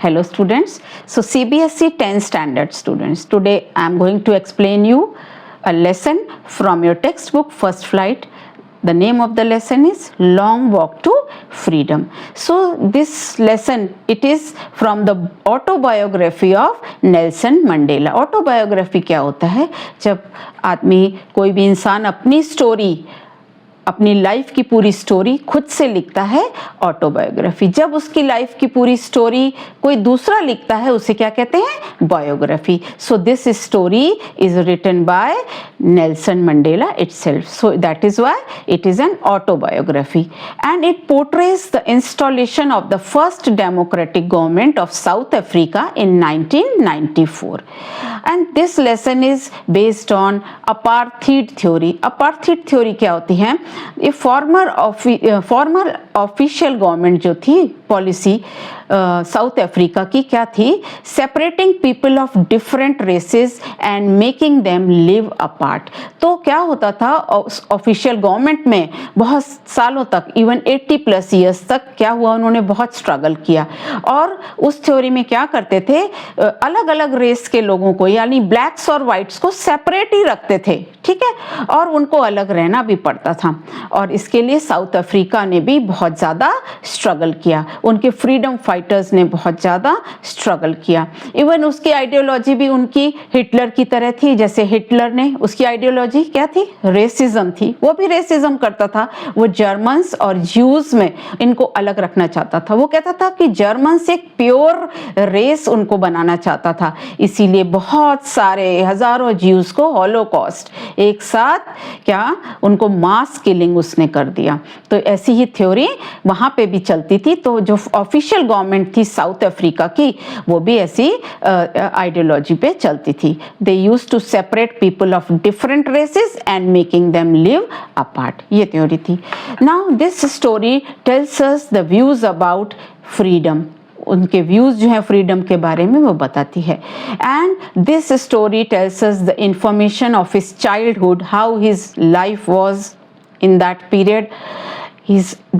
Hello students. So CBSE 10th standard students. Today I am going to explain you a lesson from your textbook First Flight. The name of the lesson is Long Walk to Freedom. So this lesson, it is from the autobiography of Nelson Mandela. Autobiography क्या होता है? जब आदमी कोई भी इंसान अपनी story, अपनी लाइफ की पूरी स्टोरी खुद से लिखता है, ऑटोबायोग्राफी। जब उसकी लाइफ की पूरी स्टोरी कोई दूसरा लिखता है उसे क्या कहते हैं? Biography. So this story is written by Nelson Mandela itself, so that is why it is an autobiography and it portrays the installation of the first democratic government of South Africa in 1994 and this lesson is based on apartheid theory. Apartheid theory क्या होती है? ये farmer official government जो थी, policy south Africa की क्या थी? Separating people of different races and making them live apart. तो क्या होता था ऑफिशियल गवर्नमेंट में बहुत सालों तक, इवन 80+ ईयर्स तक क्या हुआ, उन्होंने बहुत स्ट्रगल किया और उस थ्योरी में क्या करते थे, अलग अलग रेस के लोगों को यानी ब्लैक्स और वाइट्स को सेपरेट ही रखते थे, ठीक है, और उनको अलग रहना भी पड़ता था और इसके लिए साउथ अफ्रीका ने भी बहुत ज़्यादा स्ट्रगल किया, उनके फ्रीडम फाइटर्स ने बहुत ज़्यादा स्ट्रगल किया। इवन उसकी आइडियोलॉजी भी उनकी हिटलर की तरह थी। जैसे हिटलर ने, उसकी आइडियोलॉजी क्या थी? रेसिज्म थी। वो भी रेसिज्म करता था। वो जर्मन्स और ज्यूज में इनको अलग रखना चाहता था। वो कहता था कि जर्मन्स एक प्योर रेस उनको बनाना चाहता था, इसीलिए बहुत सारे हजारों ज्यूज को हॉलोकॉस्ट एक साथ क्या उनको मास किलिंग उसने कर दिया। तो ऐसी ही थ्योरी वहां पे भी चलती थी। तो जो ऑफिशियल गवर्नमेंट थी साउथ अफ्रीका की, वो भी ऐसी आइडियोलॉजी पे चलती थी। They use to separate people of different races and making them live apart, ये थ्योरी थी। Now this story tells us the views about freedom. उनके व्यूज जो है फ्रीडम के बारे में वो बताती है। And this story tells us the information of his childhood, how his life was in that period.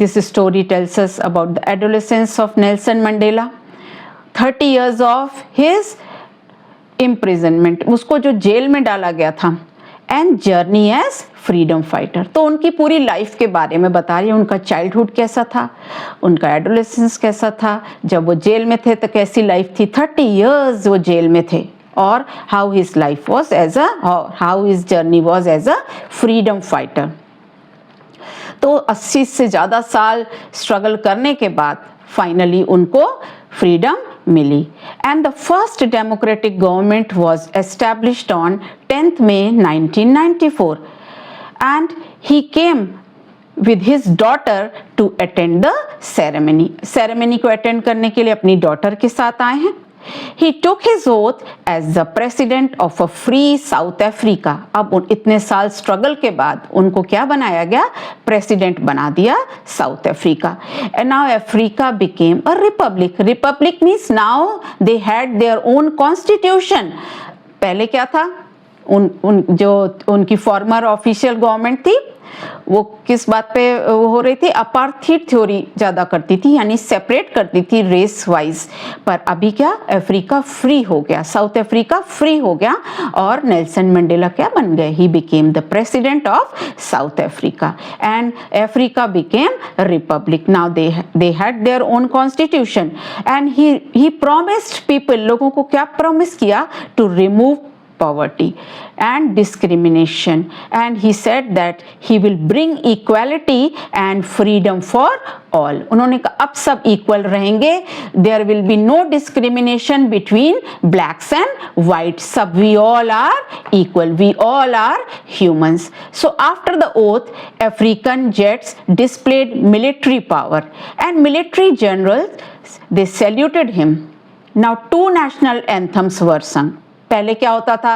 This story tells us about the adolescence of Nelson Mandela, 30 years of his imprisonment, उसको जो jail में डाला गया था, and journey as freedom fighter। तो उनकी पूरी life के बारे में बता रही है। उनका चाइल्डहुड कैसा था, उनका एडोलेसेंस कैसा था, जब वो जेल में थे तो कैसी लाइफ थी, 30 years वो जेल में थे, और how his life was as a, how his journey was as a freedom fighter। तो 80 से ज़्यादा साल स्ट्रगल करने के बाद फाइनली उनको फ्रीडम मिली। And the first democratic government was established on 10th May 1994 and he came with his daughter to attend the ceremony। Ceremony को अटेंड करने के लिए अपनी डॉटर के साथ आए हैं। He took his oath as the president of a free South Africa। अब इतने साल स्ट्रगल के बाद उनको क्या बनाया गया? प्रेसिडेंट बना दिया south Africa. And now Africa became a republic। Republic means now they had their own constitution। पहले क्या था? जो उनकी फॉर्मर ऑफिशियल गवर्नमेंट थी वो किस बात पे वो हो रही थी? अपार्थीड थ्योरी ज्यादा करती थी, यानी सेपरेट करती थी रेस वाइज। पर अभी क्या? अफ्रीका फ्री हो गया, साउथ अफ्रीका फ्री हो गया और नेल्सन मंडेला क्या बन गए? He became the president of South Africa and Africa became republic. Now they had their own constitution and he promised people, लोगों को क्या प्रॉमिस किया? To remove poverty and discrimination, and he said that he will bring equality and freedom for all। उन्होंने कहा अब सब equal रहेंगे, there will be no discrimination between blacks and whites, सब we all are equal, we all are humans। So after the oath, African jets displayed military power and military generals they saluted him। Now 2 national anthems were sung। पहले क्या होता था?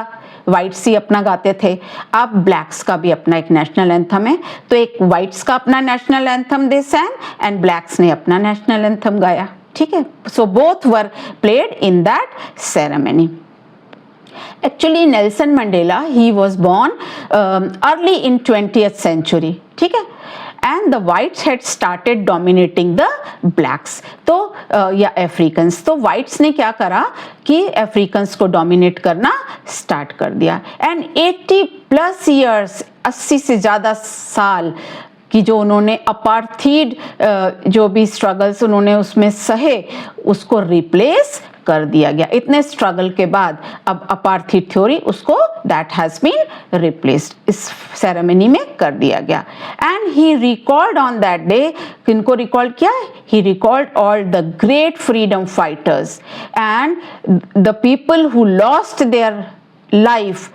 Whites ही अपना गाते थे, अब blacks का भी अपना एक नेशनल एंथम है। तो एक व्हाइट्स का अपना national anthem they sang and blacks ने अपना नेशनल एंथम गाया, ठीक है। So both were played in that ceremony. Actually Nelson Mandela, he was born early in 20th century, ठीक है, and the whites had started dominating the blacks, तो या Africans, तो वाइट्स ने क्या करा कि अफ्रीकन्स को डोमिनेट करना स्टार्ट कर दिया। एंड 80+ ईयर्स, 80 से ज़्यादा साल कि जो उन्होंने अपार्थीड जो भी स्ट्रगल्स उन्होंने उसमें सहे, उसको रिप्लेस कर दिया गया। इतने स्ट्रगल के बाद अब अपार्थीड थ्योरी उसको दैट हैज बीन रिप्लेस्ड, इस सेरेमनी में कर दिया गया। And he recalled on that day, किनको रिकॉल्ड किया? ही recalled all the great freedom fighters and the people who lost their life,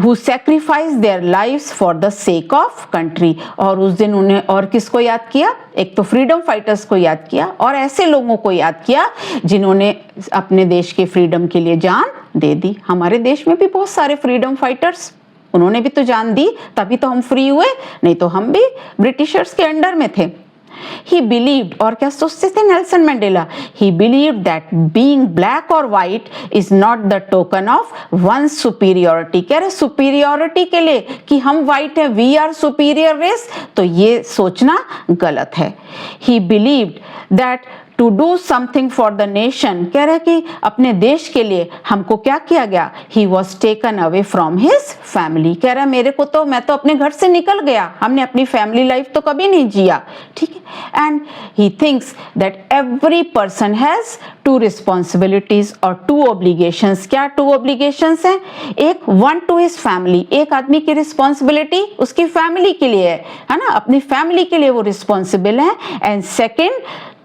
who sacrificed their lives for the sake of country। और उस दिन उन्हें और किसको याद किया? एक तो फ्रीडम फाइटर्स को याद किया और ऐसे लोगों को याद किया जिन्होंने अपने देश के फ्रीडम के लिए जान दे दी। हमारे देश में भी बहुत सारे फ्रीडम फाइटर्स, उन्होंने भी तो जान दी, तभी तो हम फ्री हुए, नहीं तो हम भी ब्रिटिशर्स के अंडर में थे। He believed, और क्या सोचते थे Nelson Mandela? He believed that being black or white is not the token of one's superiority। कह रहे superiority के लिए कि हम white हैं, we are superior race, तो ये सोचना गलत है। He believed that to do something for the nation, कह रहे कि अपने देश के लिए हमको क्या किया गया? He was taken away from his family। कह रहा मेरे को तो, मैं तो अपने घर से निकल गया, हमने अपनी फैमिली लाइफ तो कभी नहीं जिया, ठीक है। And he thinks that every person has two responsibilities और two obligations। क्या two obligations हैं? एक one to his family, एक आदमी की रिस्पॉन्सिबिलिटी उसकी फैमिली के लिए है ना, अपनी फैमिली के लिए वो रिस्पॉन्सिबल है। And second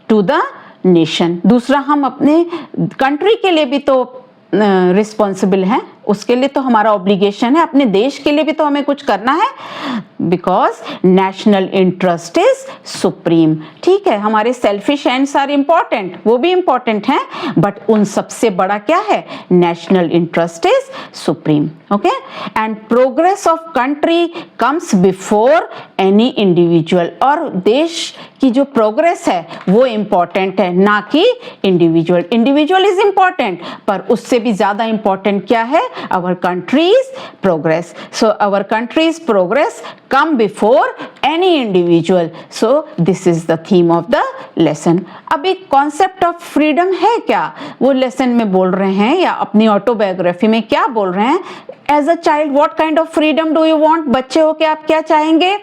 to the nation, दूसरा हम अपने कंट्री के लिए भी तो रिस्पॉन्सिबल हैं, उसके लिए तो हमारा ऑब्लिगेशन है, अपने देश के लिए भी तो हमें कुछ करना है, because national interest is supreme. ठीक है, हमारे सेल्फिश एंड्स आर इंपॉर्टेंट, वो भी इंपॉर्टेंट हैं, बट उन सबसे बड़ा क्या है? National interest is supreme. Okay, and progress of country comes before any individual, और देश की जो प्रोग्रेस है वो इंपॉर्टेंट है, ना कि इंडिविजुअल। इंडिविजुअल इज इंपॉर्टेंट, पर उससे भी ज्यादा इंपॉर्टेंट क्या है? Our country's progress। So our country's progress come before any individual। So this is the theme of the lesson। अभी concept of freedom है क्या? वो lesson में बोल रहे हैं या अपनी ऑटोबायोग्राफी में क्या बोल रहे हैं? As a child, what kind of freedom do you want? बच्चे हो के आप क्या चाहेंगे?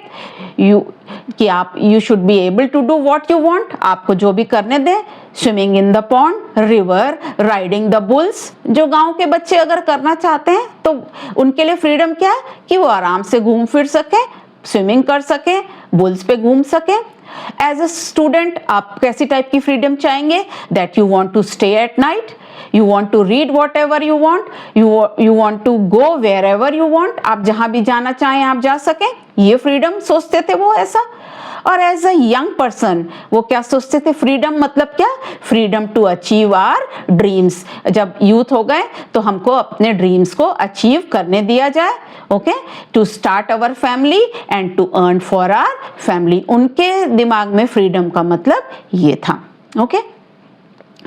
कि आप you should be able to do what you want, आपको जो भी करने दें, swimming in the pond, river, riding the bulls. जो गांव के बच्चे अगर करना चाहते हैं तो उनके लिए फ्रीडम क्या है? कि वो आराम से घूम फिर सके, स्विमिंग कर सके, बुल्स पे घूम सके। एज अ स्टूडेंट आप कैसी टाइप की फ्रीडम चाहेंगे? That you want to stay at night, you want to read whatever you want, you want to go wherever you want, आप जहां भी जाना चाहें आप जा सकें, ये फ्रीडम सोचते थे वो ऐसा। और एज अ यंग पर्सन वो क्या सोचते थे? फ्रीडम मतलब क्या? Freedom to achieve our dreams. जब यूथ हो गए तो हमको अपने ड्रीम्स को अचीव करने दिया जाए। Okay, to start our family and to earn for our family. उनके दिमाग में फ्रीडम का मतलब ये था। ओके,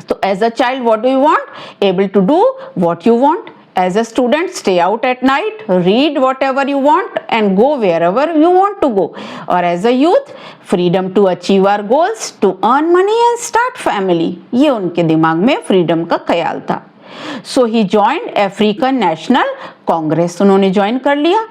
तो as a child what do you want? Able to do what you want. As a student, stay out at night, read whatever you want and go wherever you want to go। और as a youth, freedom to achieve our goals, to earn money and start family। ये उनके दिमाग में freedom का ख्याल था। So he joined African National Congress, उन्होंने join कर लिया।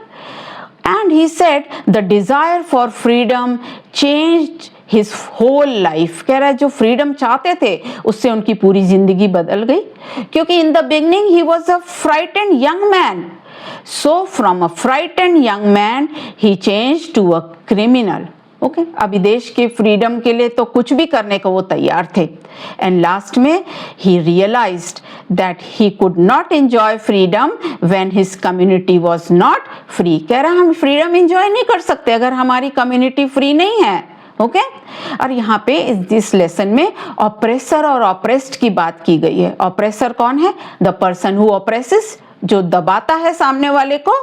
And he said the desire for freedom changed his whole life। कह रहा है जो फ्रीडम चाहते थे उससे उनकी पूरी जिंदगी बदल गई, क्योंकि in the beginning he was a frightened young man। So from a frightened young man he changed to a criminal। Okay, अभी देश के फ्रीडम के लिए तो कुछ भी करने को वो तैयार थे। एंड लास्ट में ही realised that he could not enjoy freedom when his community was not free. कह रहा हम फ्रीडम एंजॉय नहीं कर सकते अगर हमारी कम्युनिटी फ्री नहीं है। ओके, और यहाँ पे इस लेसन में ऑप्रेसर और ऑप्रेस्ड की बात की गई है। ऑप्रेसर कौन है? द पर्सन हु ऑप्रेसेस, जो दबाता है सामने वाले को।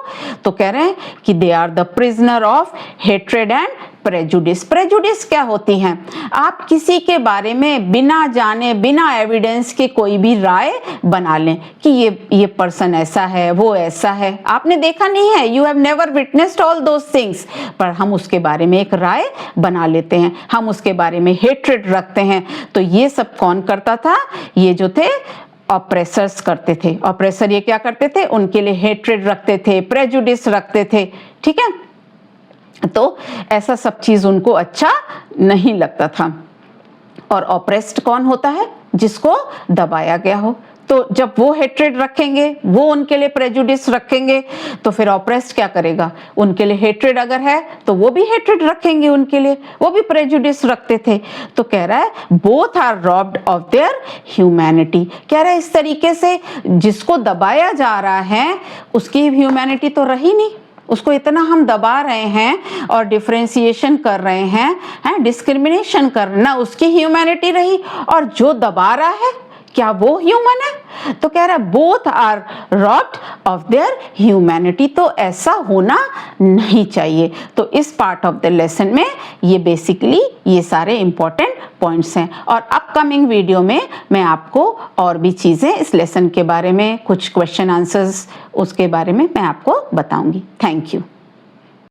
तो कह रहे हैं कि they are the prisoner of hatred and prejudice. Prejudice क्या होती हैं? आप किसी के बारे में बिना जाने, बिना एविडेंस के कोई भी राय बना लें कि ये पर्सन ऐसा है, वो ऐसा है। आपने देखा नहीं है, you have never witnessed all those things, पर हम उसके बारे में एक राय बना लेते हैं, हम उसके बारे में हेट्रेड रखते हैं। तो ये सब कौन करता था? ये जो थे ऑप्रेसर्स करते थे। ऑप्रेसर ये क्या करते थे? उनके लिए हेट्रेड रखते थे, प्रेजुडिस रखते थे। ठीक है, तो ऐसा सब चीज उनको अच्छा नहीं लगता था। और ऑप्रेस्ड कौन होता है? जिसको दबाया गया हो। तो जब वो हेट्रेड रखेंगे, वो उनके लिए प्रेजुडिस रखेंगे, तो फिर ऑप्रेस्ड क्या करेगा? उनके लिए हेट्रेड अगर है तो वो भी हेट्रेड रखेंगे उनके लिए, वो भी प्रेजुडिस रखते थे। तो कह रहा है both are robbed of their humanity. कह रहा है इस तरीके से जिसको दबाया जा रहा है उसकी ह्यूमैनिटी तो रही नहीं, उसको इतना हम दबा रहे हैं और डिफरेंशिएशन कर रहे हैं, डिस्क्रिमिनेशन करना, उसकी ह्यूमैनिटी रही। और जो दबा रहा है क्या वो ह्यूमन है? तो कह रहा है both are robbed of their humanity. तो ऐसा होना नहीं चाहिए। तो इस पार्ट ऑफ द लेसन में ये बेसिकली ये सारे इंपॉर्टेंट पॉइंट्स हैं। और अपकमिंग वीडियो में मैं आपको और भी चीजें इस लेसन के बारे में, कुछ क्वेश्चन आंसर्स उसके बारे में मैं आपको बताऊंगी। Thank you.